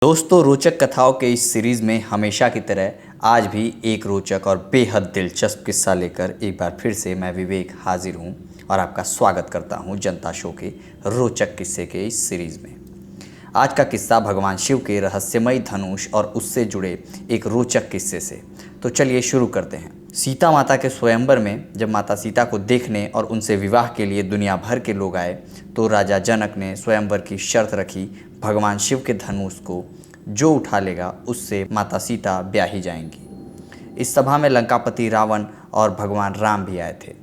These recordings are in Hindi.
दोस्तों, रोचक कथाओं के इस सीरीज़ में हमेशा की तरह आज भी एक रोचक और बेहद दिलचस्प किस्सा लेकर एक बार फिर से मैं विवेक हाजिर हूं और आपका स्वागत करता हूं जनता शो के रोचक किस्से के इस सीरीज़ में। आज का किस्सा भगवान शिव के रहस्यमयी धनुष और उससे जुड़े एक रोचक किस्से से। तो चलिए शुरू करते हैं। सीता माता के स्वयंवर में जब माता सीता को देखने और उनसे विवाह के लिए दुनिया भर के लोग आए तो राजा जनक ने स्वयंवर की शर्त रखी, भगवान शिव के धनुष को जो उठा लेगा उससे माता सीता ब्याही जाएंगी। इस सभा में लंकापति रावण और भगवान राम भी आए थे,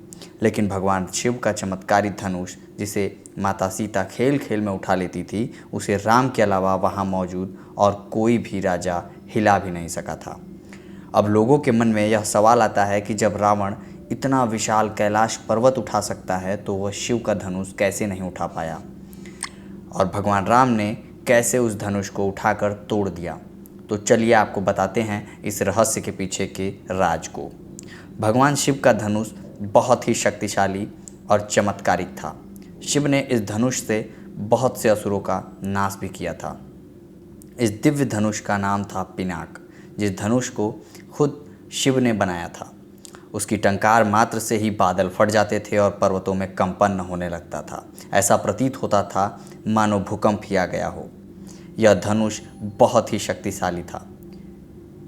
लेकिन भगवान शिव का चमत्कारी धनुष जिसे माता सीता खेल खेल में उठा लेती थी, उसे राम के अलावा वहाँ मौजूद और कोई भी राजा हिला भी नहीं सका था। अब लोगों के मन में यह सवाल आता है कि जब रावण इतना विशाल कैलाश पर्वत उठा सकता है तो वह शिव का धनुष कैसे नहीं उठा पाया, और भगवान राम ने कैसे उस धनुष को उठाकर तोड़ दिया। तो चलिए आपको बताते हैं इस रहस्य के पीछे के राज को। भगवान शिव का धनुष बहुत ही शक्तिशाली और चमत्कारिक था। शिव ने इस धनुष से बहुत से असुरों का नाश भी किया था। इस दिव्य धनुष का नाम था पिनाक, जिस धनुष को खुद शिव ने बनाया था। उसकी टंकार मात्र से ही बादल फट जाते थे और पर्वतों में कंपन होने लगता था। ऐसा प्रतीत होता था मानो भूकंप ही आ गया हो। यह धनुष बहुत ही शक्तिशाली था।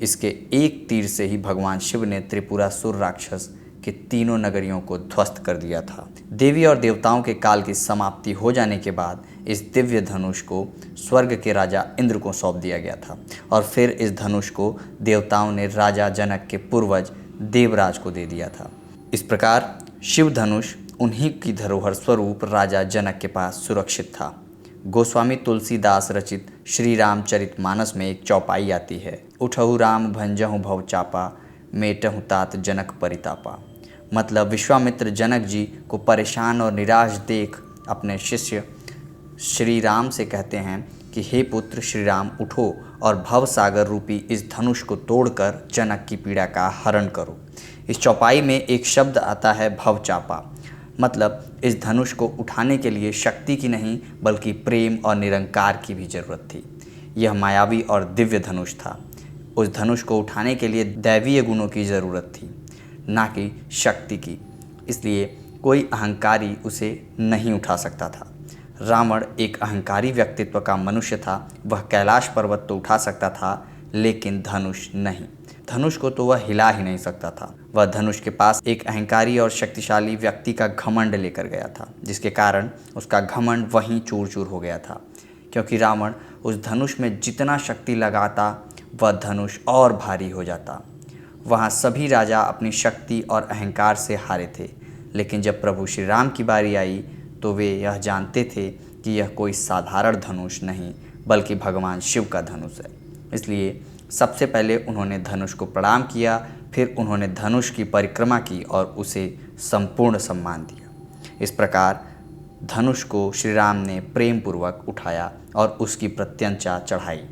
इसके एक तीर से ही भगवान शिव ने त्रिपुरासुर राक्षस के तीनों नगरियों को ध्वस्त कर दिया था। देवी और देवताओं के काल की समाप्ति हो जाने के बाद इस दिव्य धनुष को स्वर्ग के राजा इंद्र को सौंप दिया गया था, और फिर इस धनुष को देवताओं ने राजा जनक के पूर्वज देवराज को दे दिया था। इस प्रकार शिव धनुष उन्हीं की धरोहर स्वरूप राजा जनक के पास सुरक्षित था। गोस्वामी तुलसीदास रचित श्री रामचरितमानस में एक चौपाई आती है, उठहु राम भंजहु भव चापा, मेटहु तात जनक परितापा। मतलब विश्वामित्र जनक जी को परेशान और निराश देख अपने शिष्य श्री राम से कहते हैं कि हे पुत्र श्री राम, उठो और भव सागर रूपी इस धनुष को तोड़कर जनक की पीड़ा का हरण करो। इस चौपाई में एक शब्द आता है भव चापा। मतलब इस धनुष को उठाने के लिए शक्ति की नहीं बल्कि प्रेम और निरंकार की भी जरूरत थी। यह मायावी और दिव्य धनुष था। उस धनुष को उठाने के लिए दैवीय गुणों की ज़रूरत थी, ना कि शक्ति की। इसलिए कोई अहंकारी उसे नहीं उठा सकता था। रावण एक अहंकारी व्यक्तित्व का मनुष्य था। वह कैलाश पर्वत तो उठा सकता था, लेकिन धनुष नहीं। धनुष को तो वह हिला ही नहीं सकता था। वह धनुष के पास एक अहंकारी और शक्तिशाली व्यक्ति का घमंड लेकर गया था, जिसके कारण उसका घमंड वहीं चूर चूर हो गया था। क्योंकि रावण उस धनुष में जितना शक्ति लगाता वह धनुष और भारी हो जाता। वहाँ सभी राजा अपनी शक्ति और अहंकार से हारे थे, लेकिन जब प्रभु श्री राम की बारी आई तो वे यह जानते थे कि यह कोई साधारण धनुष नहीं बल्कि भगवान शिव का धनुष है। इसलिए सबसे पहले उन्होंने धनुष को प्रणाम किया, फिर उन्होंने धनुष की परिक्रमा की और उसे संपूर्ण सम्मान दिया। इस प्रकार धनुष को श्री राम ने प्रेम पूर्वक उठाया और उसकी प्रत्यंचा चढ़ाई,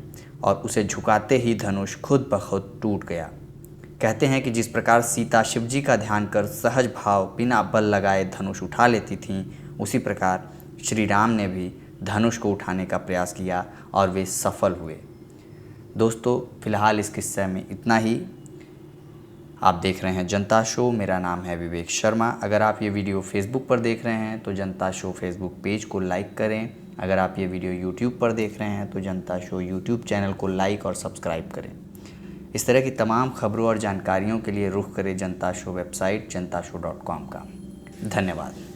और उसे झुकाते ही धनुष खुद ब खुद टूट गया। कहते हैं कि जिस प्रकार सीता शिव जी का ध्यान कर सहज भाव बिना बल लगाए धनुष उठा लेती थीं, उसी प्रकार श्री राम ने भी धनुष को उठाने का प्रयास किया और वे सफल हुए। दोस्तों, फिलहाल इस किस्से में इतना ही। आप देख रहे हैं जनता शो। मेरा नाम है विवेक शर्मा। अगर आप ये वीडियो फेसबुक पर देख रहे हैं तो जनता शो फेसबुक पेज को लाइक करें। अगर आप ये वीडियो यूट्यूब पर देख रहे हैं तो जनता शो यूट्यूब चैनल को लाइक और सब्सक्राइब करें। इस तरह की तमाम खबरों और जानकारियों के लिए रुख करें जनता शो वेबसाइट जनताशो.com का। धन्यवाद।